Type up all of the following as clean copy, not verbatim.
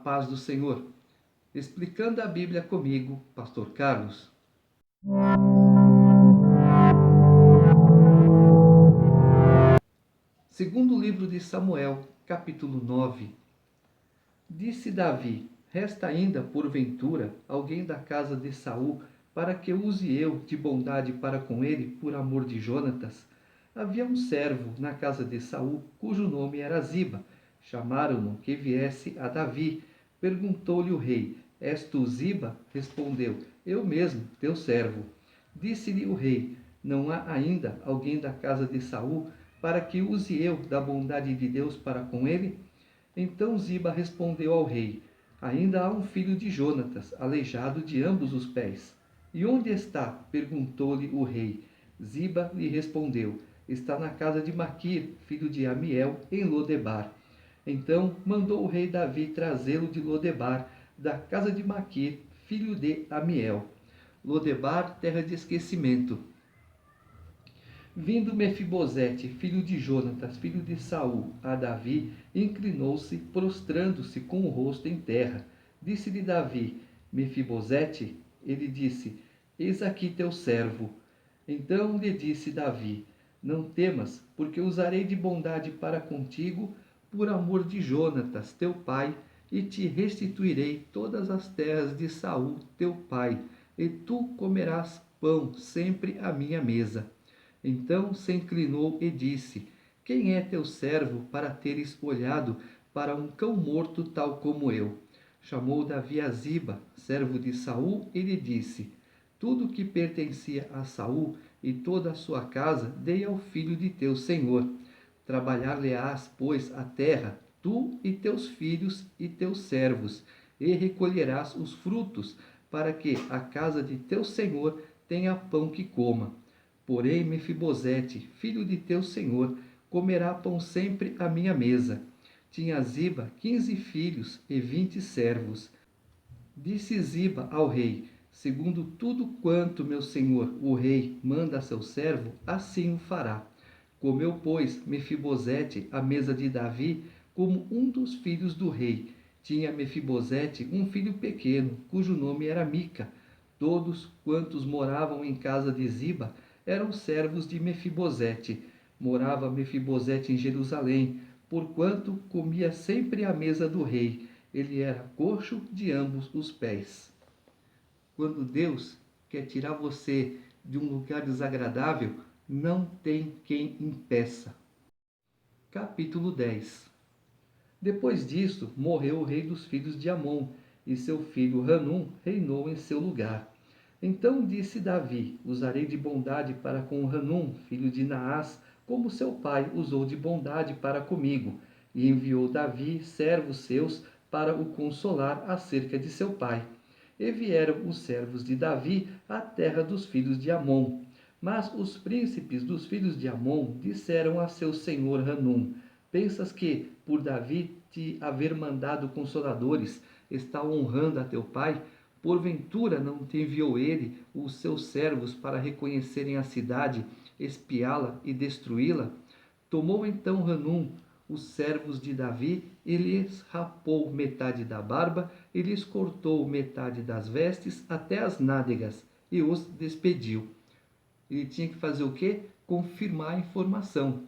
paz do Senhor. Explicando a Bíblia comigo, Pastor Carlos. Segundo livro de Samuel, capítulo 9. Disse Davi: resta ainda, porventura, alguém da casa de Saul, para que use eu de bondade para com ele, por amor de Jonatas? Havia um servo na casa de Saul, cujo nome era Ziba. Chamaram-no que viesse a Davi. Perguntou-lhe o rei: és tu Ziba? Respondeu: eu mesmo, teu servo. Disse-lhe o rei: não há ainda alguém da casa de Saul, para que use eu da bondade de Deus para com ele? Então Ziba respondeu ao rei: ainda há um filho de Jonatas, aleijado de ambos os pés. E onde está? Perguntou-lhe o rei. Ziba lhe respondeu: está na casa de Maquir, filho de Amiel, em Lodebar. Então mandou o rei Davi trazê-lo de Lodebar, da casa de Maquir, filho de Amiel. Lodebar, terra de esquecimento. Vindo Mefibosete, filho de Jonatas, filho de Saul, a Davi, inclinou-se, prostrando-se com o rosto em terra. Disse-lhe Davi: Mefibosete? Ele disse: eis aqui teu servo. Então lhe disse Davi: não temas, porque usarei de bondade para contigo, por amor de Jonatas, teu pai, e te restituirei todas as terras de Saul, teu pai, e tu comerás pão sempre à minha mesa. Então se inclinou e disse: quem é teu servo para teres olhado para um cão morto tal como eu? Chamou Davi a Ziba, servo de Saul, e lhe disse: tudo que pertencia a Saul e toda a sua casa dei ao filho de teu senhor. Trabalhar-lhe-ás, pois, a terra, tu e teus filhos e teus servos, e recolherás os frutos, para que a casa de teu senhor tenha pão que coma. Porém, Mefibosete, filho de teu senhor, comerá pão sempre à minha mesa. Tinha Ziba 15 filhos e 20 servos. Disse Ziba ao rei: segundo tudo quanto meu senhor, o rei, manda a seu servo, assim o fará. Comeu, pois, Mefibosete à mesa de Davi, como um dos filhos do rei. Tinha Mefibosete um filho pequeno, cujo nome era Mica. Todos quantos moravam em casa de Ziba eram servos de Mefibosete. Morava Mefibosete em Jerusalém, porquanto comia sempre à mesa do rei. Ele era coxo de ambos os pés. Quando Deus quer tirar você de um lugar desagradável, não tem quem impeça. Capítulo 10. Depois disto, morreu o rei dos filhos de Amon, e seu filho Hanum reinou em seu lugar. Então disse Davi: usarei de bondade para com Hanum, filho de Naás, como seu pai usou de bondade para comigo. E enviou Davi servos seus para o consolar acerca de seu pai. E vieram os servos de Davi à terra dos filhos de Amon. Mas os príncipes dos filhos de Amon disseram a seu senhor Hanum: pensas que, por Davi te haver mandado consoladores, está honrando a teu pai? Porventura não te enviou ele os seus servos para reconhecerem a cidade, espiá-la e destruí-la? Tomou então Hanum os servos de Davi e lhes rapou metade da barba e lhes cortou metade das vestes até as nádegas e os despediu. Ele tinha que fazer o quê? Confirmar a informação,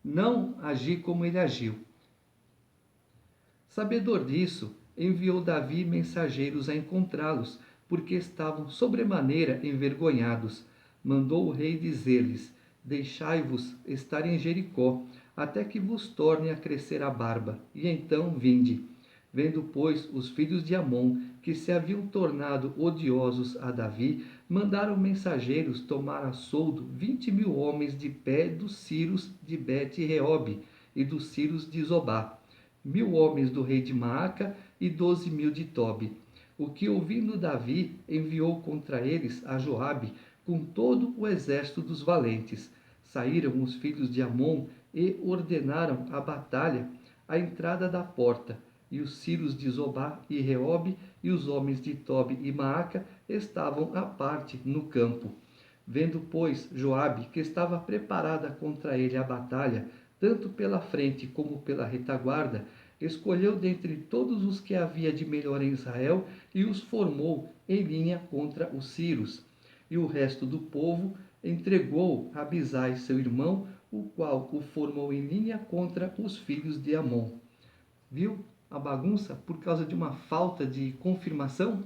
não agir como ele agiu. Sabedor disso, enviou Davi mensageiros a encontrá-los, porque estavam sobremaneira envergonhados. Mandou o rei dizer-lhes: deixai-vos estar em Jericó, até que vos torne a crescer a barba, e então vinde. Vendo, pois, os filhos de Amon, que se haviam tornado odiosos a Davi, mandaram mensageiros tomar a soldo 20.000 homens de pé dos ciros de Bet-Reobe e dos ciros de Zobá, 1.000 homens do rei de Maaca e 12.000 de Tobi. O que, ouvindo Davi, enviou contra eles a Joabe com todo o exército dos valentes. Saíram os filhos de Amon e ordenaram a batalha à entrada da porta. E os ciros de Zobá e Reobe e os homens de Tobi e Maaca estavam à parte no campo. Vendo, pois, Joabe que estava preparada contra ele a batalha, tanto pela frente como pela retaguarda, escolheu dentre todos os que havia de melhor em Israel e os formou em linha contra os sírios. E o resto do povo entregou a Abisai, seu irmão, o qual o formou em linha contra os filhos de Amon. Viu a bagunça por causa de uma falta de confirmação?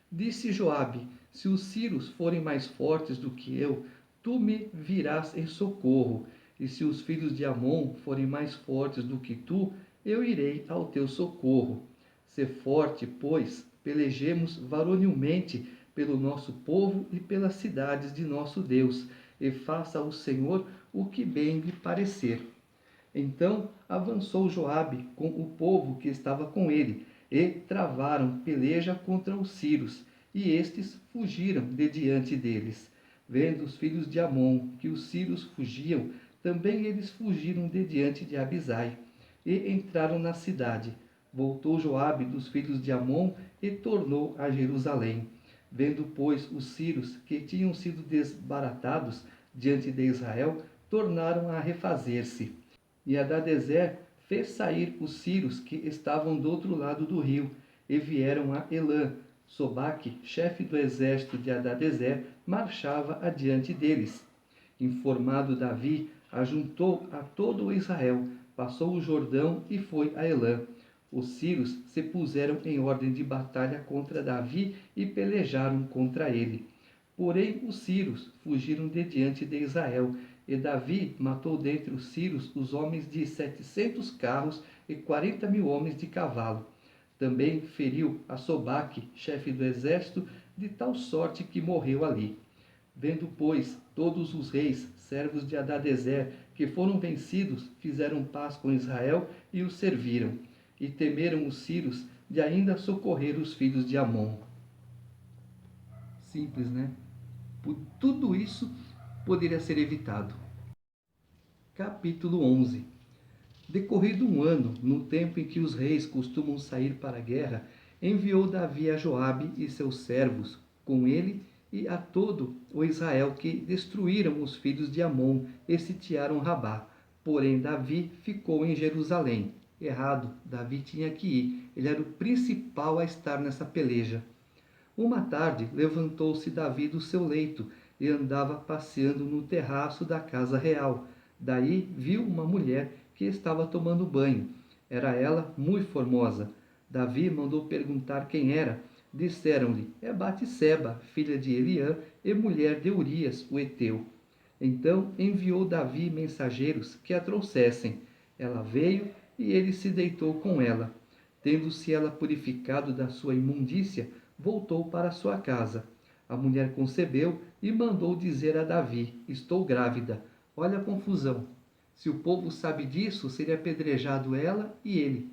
Disse Joabe: se os sírios forem mais fortes do que eu, tu me virás em socorro, e se os filhos de Amon forem mais fortes do que tu, eu irei ao teu socorro. Sê forte, pois, pelejemos varonilmente pelo nosso povo e pelas cidades de nosso Deus, e faça ao Senhor o que bem lhe parecer. Então avançou Joabe com o povo que estava com ele, e travaram peleja contra os sírios, e estes fugiram de diante deles. Vendo os filhos de Amon que os sírios fugiam, também eles fugiram de diante de Abisai, e entraram na cidade. Voltou Joabe dos filhos de Amon e tornou a Jerusalém. Vendo, pois, os sírios que tinham sido desbaratados diante de Israel, tornaram a refazer-se. E Hadadezer fez sair os sírios que estavam do outro lado do rio, e vieram a Elã. Sobaque, chefe do exército de Hadadezer, marchava adiante deles. Informado Davi, ajuntou a todo o Israel, passou o Jordão e foi a Elã. Os sírios se puseram em ordem de batalha contra Davi e pelejaram contra ele. Porém, os sírios fugiram de diante de Israel, e Davi matou dentre os sírios os homens de 700 carros e 40.000 homens de cavalo. Também feriu a Sobaque, chefe do exército, de tal sorte que morreu ali. Vendo, pois, todos os reis, servos de Hadadezer, que foram vencidos, fizeram paz com Israel e os serviram. E temeram os sírios de ainda socorrer os filhos de Amon. Simples, né? Por tudo isso poderia ser evitado. Capítulo 11. Decorrido um ano, no tempo em que os reis costumam sair para a guerra, enviou Davi a Joabe e seus servos, com ele e a todo o Israel, que destruíram os filhos de Amon e sitiaram Rabá. Porém, Davi ficou em Jerusalém. Errado, Davi tinha que ir. Ele era o principal a estar nessa peleja. Uma tarde, levantou-se Davi do seu leito e andava passeando no terraço da casa real. Daí viu uma mulher que estava tomando banho. Era ela muito formosa. Davi mandou perguntar quem era. Disseram-lhe: é Batseba, filha de Eliã e mulher de Urias, o heteu. Então enviou Davi mensageiros que a trouxessem. Ela veio e ele se deitou com ela. Tendo-se ela purificado da sua imundícia, voltou para sua casa. A mulher concebeu e mandou dizer a Davi: estou grávida. Olha a confusão. Se o povo sabe disso, seria apedrejado ela e ele.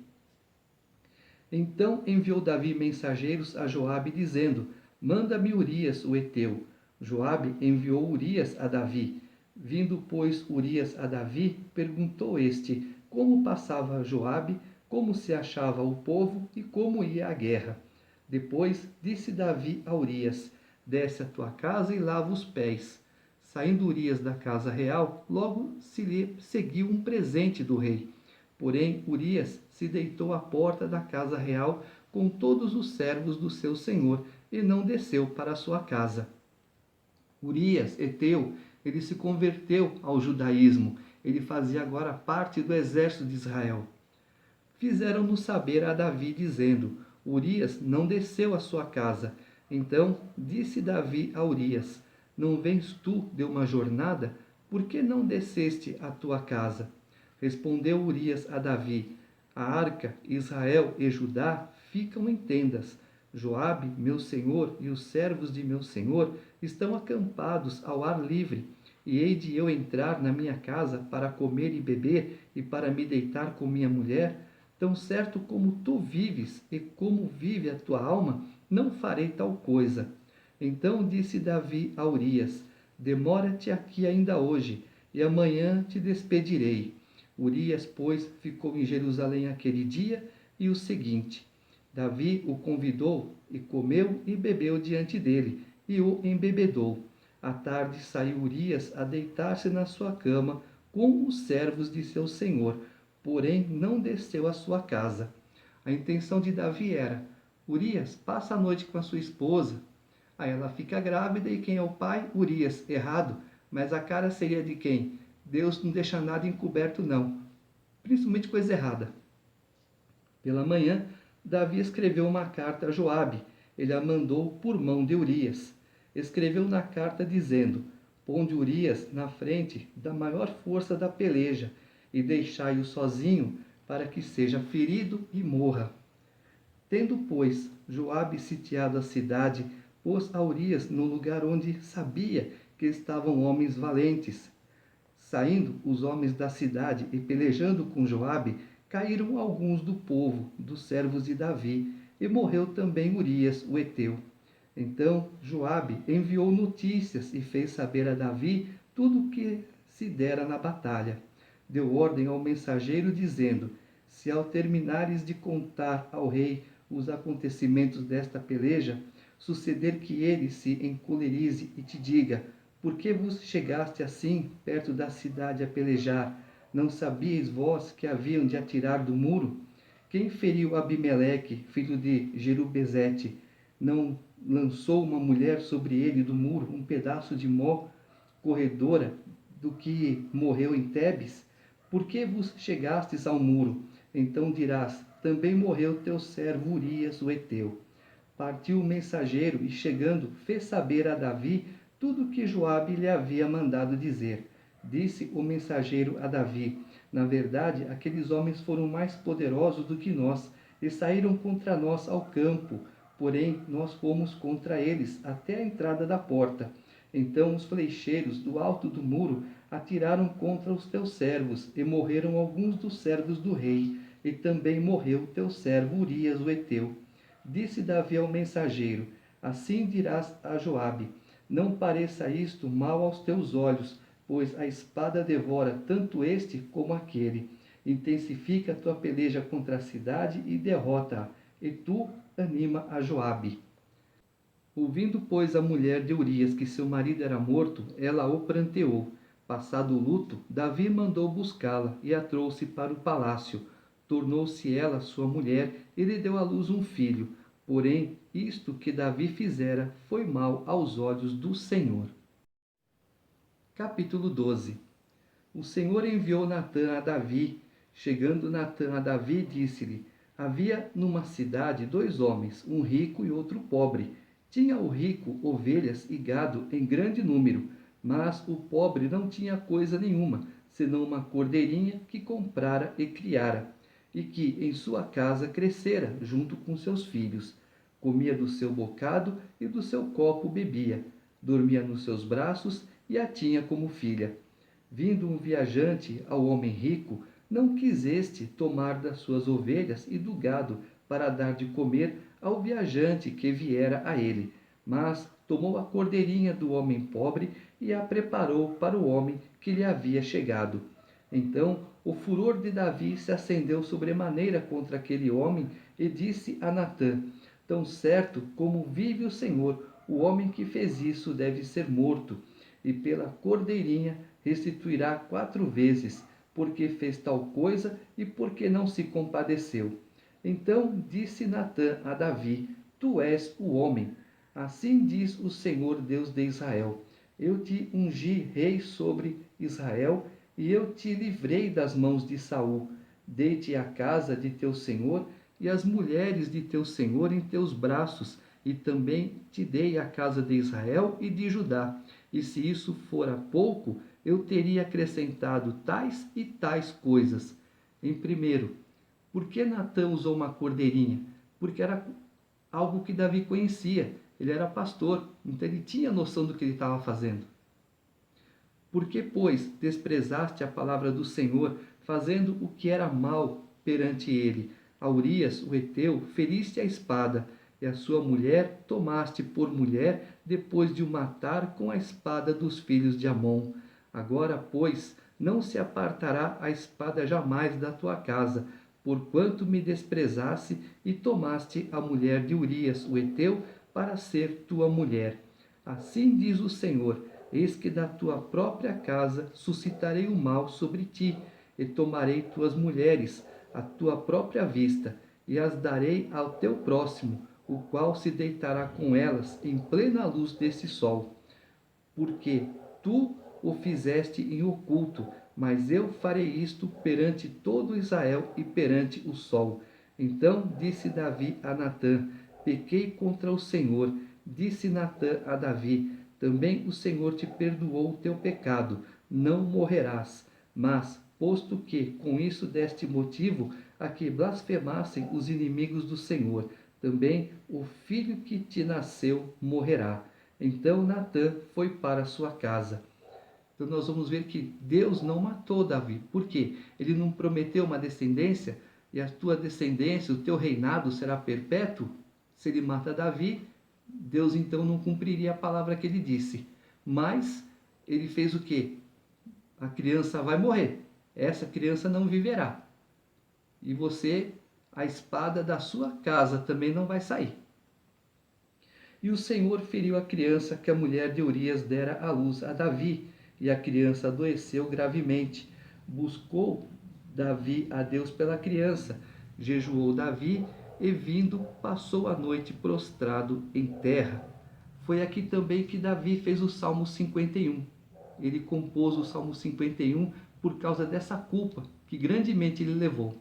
Então enviou Davi mensageiros a Joabe, dizendo: manda-me Urias, o heteu. Joabe enviou Urias a Davi. Vindo, pois, Urias a Davi, perguntou este como passava Joabe, como se achava o povo e como ia a guerra. Depois disse Davi a Urias: desce à tua casa e lava os pés. Saindo Urias da casa real, logo se lhe seguiu um presente do rei. Porém, Urias se deitou à porta da casa real com todos os servos do seu senhor e não desceu para a sua casa. Urias, heteu, ele se converteu ao judaísmo. Ele fazia agora parte do exército de Israel. Fizeram-no saber a Davi, dizendo: Urias não desceu à sua casa. Então disse Davi a Urias: não vens tu de uma jornada? Por que não desceste à tua casa? Respondeu Urias a Davi: a arca, Israel e Judá ficam em tendas. Joabe, meu senhor, e os servos de meu senhor estão acampados ao ar livre. E hei de eu entrar na minha casa para comer e beber e para me deitar com minha mulher? Tão certo como tu vives e como vive a tua alma, não farei tal coisa. Então disse Davi a Urias: demora-te aqui ainda hoje, e amanhã te despedirei. Urias, pois, ficou em Jerusalém aquele dia e o seguinte. Davi o convidou e comeu e bebeu diante dele, e o embebedou. À tarde saiu Urias a deitar-se na sua cama com os servos de seu senhor. porém não desceu à sua casa. A intenção de Davi era: Urias, passa a noite com a sua esposa. Aí ela fica grávida e quem é o pai? Urias. Errado, mas a cara seria de quem? Deus não deixa nada encoberto, não. Principalmente coisa errada. Pela manhã, Davi escreveu uma carta a Joabe. Ele a mandou por mão de Urias. Escreveu na carta dizendo: Ponde Urias na frente da maior força da peleja e deixai-o sozinho para que seja ferido e morra. Tendo, pois, Joabe sitiado a cidade, pôs a Urias no lugar onde sabia que estavam homens valentes. Saindo os homens da cidade e pelejando com Joabe, caíram alguns do povo, dos servos de Davi, e morreu também Urias, o heteu. Então Joabe enviou notícias e fez saber a Davi tudo o que se dera na batalha. Deu ordem ao mensageiro, dizendo: Se ao terminares de contar ao rei os acontecimentos desta peleja, suceder que ele se encolerize e te diga: Por que vos chegaste assim perto da cidade a pelejar? Não sabíeis vós que haviam de atirar do muro? Quem feriu Abimeleque, filho de Jerubezete? Não lançou uma mulher sobre ele do muro um pedaço de mó corredora do que morreu em Tebes? Por que vos chegastes ao muro? Então dirás: Também morreu teu servo Urias, o heteu. Partiu o mensageiro e, chegando, fez saber a Davi tudo o que Joabe lhe havia mandado dizer. Disse o mensageiro a Davi: Na verdade, aqueles homens foram mais poderosos do que nós e saíram contra nós ao campo. Porém, nós fomos contra eles até a entrada da porta. Então os flecheiros do alto do muro atiraram contra os teus servos, e morreram alguns dos servos do rei, e também morreu teu servo Urias, o heteu. Disse Davi ao mensageiro: Assim dirás a Joabe: Não pareça isto mal aos teus olhos, pois a espada devora tanto este como aquele. Intensifica a tua peleja contra a cidade e derrota-a, e tu anima a Joabe. Ouvindo, pois, a mulher de Urias que seu marido era morto, ela o pranteou. Passado o luto, Davi mandou buscá-la e a trouxe para o palácio. Tornou-se ela sua mulher e lhe deu à luz um filho. Porém, isto que Davi fizera foi mal aos olhos do Senhor. Capítulo 12. O Senhor enviou Natã a Davi. Chegando Natã a Davi, disse-lhe: Havia numa cidade 2 homens, um rico e outro pobre. Tinha o rico ovelhas e gado em grande número, mas o pobre não tinha coisa nenhuma, senão uma cordeirinha que comprara e criara, e que em sua casa crescera junto com seus filhos. Comia do seu bocado e do seu copo bebia, dormia nos seus braços e a tinha como filha. Vindo um viajante ao homem rico, não quis este tomar das suas ovelhas e do gado para dar de comer ao viajante que viera a ele, mas tomou a cordeirinha do homem pobre e a preparou para o homem que lhe havia chegado. Então o furor de Davi se acendeu sobremaneira contra aquele homem e disse a Natã: Tão certo como vive o Senhor, o homem que fez isso deve ser morto, e pela cordeirinha restituirá 4 vezes, porque fez tal coisa e porque não se compadeceu. Então disse Natã a Davi: Tu és o homem. Assim diz o Senhor Deus de Israel: Eu te ungi rei sobre Israel, e eu te livrei das mãos de Saul. Dei-te a casa de teu senhor e as mulheres de teu senhor em teus braços, e também te dei a casa de Israel e de Judá. E se isso fora pouco, eu teria acrescentado tais e tais coisas. Em primeiro, por que Natã usou uma cordeirinha? Porque era algo que Davi conhecia. Ele era pastor, então ele tinha noção do que ele estava fazendo. Por que, pois, desprezaste a palavra do Senhor, fazendo o que era mal perante ele? A Urias, o heteu, feriste a espada, e a sua mulher tomaste por mulher, depois de o matar com a espada dos filhos de Amon. Agora, pois, não se apartará a espada jamais da tua casa, porquanto me desprezaste e tomaste a mulher de Urias, o heteu, para ser tua mulher. Assim diz o Senhor: Eis que da tua própria casa suscitarei o mal sobre ti, e tomarei tuas mulheres à tua própria vista, e as darei ao teu próximo, o qual se deitará com elas em plena luz desse sol. Porque tu o fizeste em oculto, mas eu farei isto perante todo Israel e perante o sol. Então disse Davi a Natã: pequei contra o Senhor. Disse Natã a Davi: também o Senhor te perdoou o teu pecado, não morrerás. Mas, posto que com isso deste motivo a que blasfemassem os inimigos do Senhor, também o filho que te nasceu morrerá. Então Natã foi para sua casa. Então nós vamos ver que Deus não matou Davi. Por quê? Ele não prometeu uma descendência, e a tua descendência, o teu reinado será perpétuo? Se ele mata Davi, Deus então não cumpriria a palavra que ele disse. Mas ele fez o quê? A criança vai morrer. Essa criança não viverá. E você, a espada da sua casa também não vai sair. E o Senhor feriu a criança que a mulher de Urias dera à luz a Davi, e a criança adoeceu gravemente. Buscou Davi a Deus pela criança, jejuou Davi, e vindo, passou a noite prostrado em terra. Foi aqui também que Davi fez o Salmo 51. Ele compôs o Salmo 51 por causa dessa culpa que grandemente ele levou.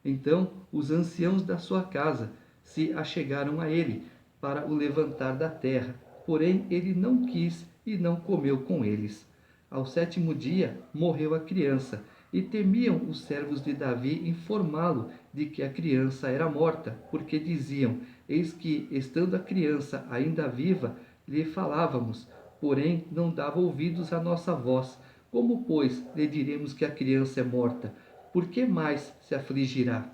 Então os anciãos da sua casa se achegaram a ele para o levantar da terra, porém ele não quis e não comeu com eles. Ao 7º dia morreu a criança, e temiam os servos de Davi informá-lo de que a criança era morta, porque diziam: eis que, estando a criança ainda viva, lhe falávamos, porém não dava ouvidos à nossa voz. Como, pois, lhe diremos que a criança é morta? Por que mais se afligirá?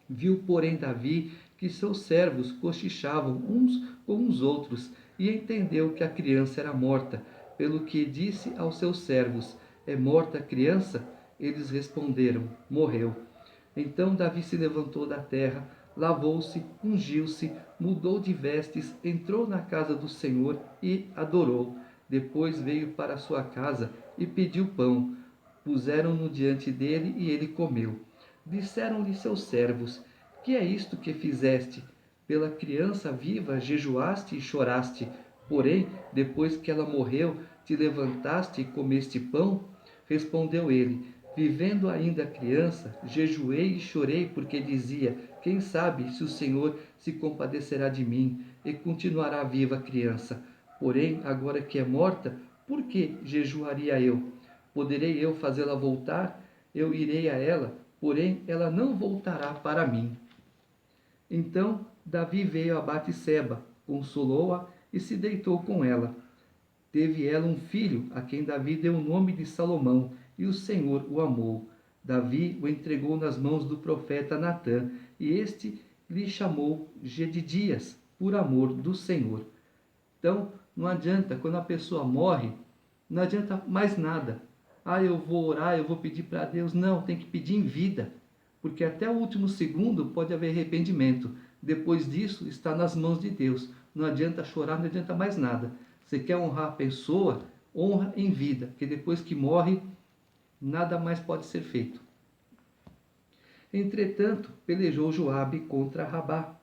Viu, porém, Davi que seus servos cochichavam uns com os outros, e entendeu que a criança era morta, pelo que disse aos seus servos: é morta a criança? Eles responderam: morreu. Então Davi se levantou da terra, lavou-se, ungiu-se, mudou de vestes, entrou na casa do Senhor e adorou. Depois veio para sua casa e pediu pão. Puseram-no diante dele e ele comeu. Disseram-lhe seus servos: que é isto que fizeste? Pela criança viva jejuaste e choraste, porém, depois que ela morreu, te levantaste e comeste pão? Respondeu ele: vivendo ainda a criança, jejuei e chorei, porque dizia: quem sabe se o Senhor se compadecerá de mim e continuará viva a criança. Porém, agora que é morta, por que jejuaria eu? Poderei eu fazê-la voltar? Eu irei a ela, porém ela não voltará para mim. Então Davi veio a Batseba, consolou-a e se deitou com ela. Teve ela um filho, a quem Davi deu o nome de Salomão, e o Senhor o amou. Davi o entregou nas mãos do profeta Natã, e este lhe chamou Gedidias, por amor do Senhor. Então, não adianta, quando a pessoa morre, não adianta mais nada. Eu vou orar, eu vou pedir para Deus. Não, tem que pedir em vida, porque até o último segundo pode haver arrependimento. Depois disso, está nas mãos de Deus. Não adianta chorar, não adianta mais nada. Você quer honrar a pessoa, honra em vida, porque depois que morre, nada mais pode ser feito. Entretanto, pelejou Joabe contra Rabá,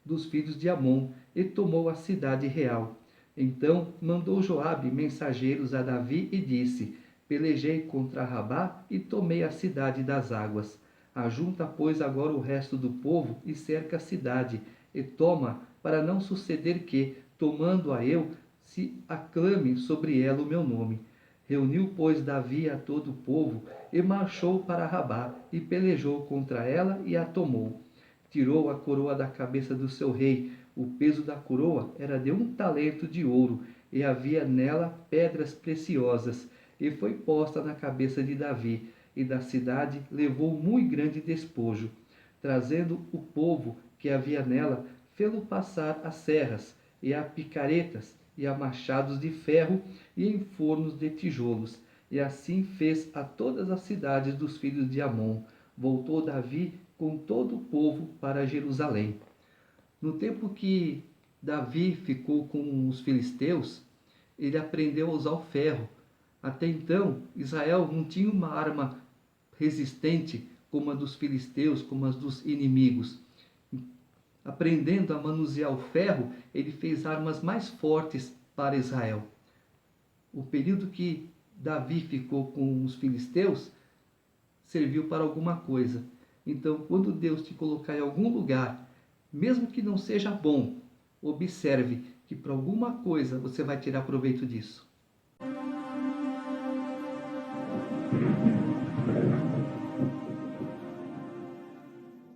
dos filhos de Amon, e tomou a cidade real. Então mandou Joabe mensageiros a Davi e disse: pelejei contra Rabá e tomei a cidade das águas. Ajunta, pois, agora o resto do povo e cerca a cidade, e toma, para não suceder que, tomando-a eu, se aclame sobre ela o meu nome. Reuniu, pois, Davi a todo o povo, e marchou para Rabá, e pelejou contra ela e a tomou. Tirou a coroa da cabeça do seu rei. O peso da coroa era de 1 talento de ouro, e havia nela pedras preciosas, e foi posta na cabeça de Davi, e da cidade levou muito grande despojo. Trazendo o povo que havia nela, fê-lo passar a serras, e a picaretas, e a machados de ferro, e em fornos de tijolos. E assim fez a todas as cidades dos filhos de Amon. Voltou Davi com todo o povo para Jerusalém. No tempo que Davi ficou com os filisteus, ele aprendeu a usar o ferro. Até então, Israel não tinha uma arma resistente como a dos filisteus, como as dos inimigos. Aprendendo a manusear o ferro, ele fez armas mais fortes para Israel. O período que Davi ficou com os filisteus serviu para alguma coisa. Então, quando Deus te colocar em algum lugar, mesmo que não seja bom, observe que para alguma coisa você vai tirar proveito disso.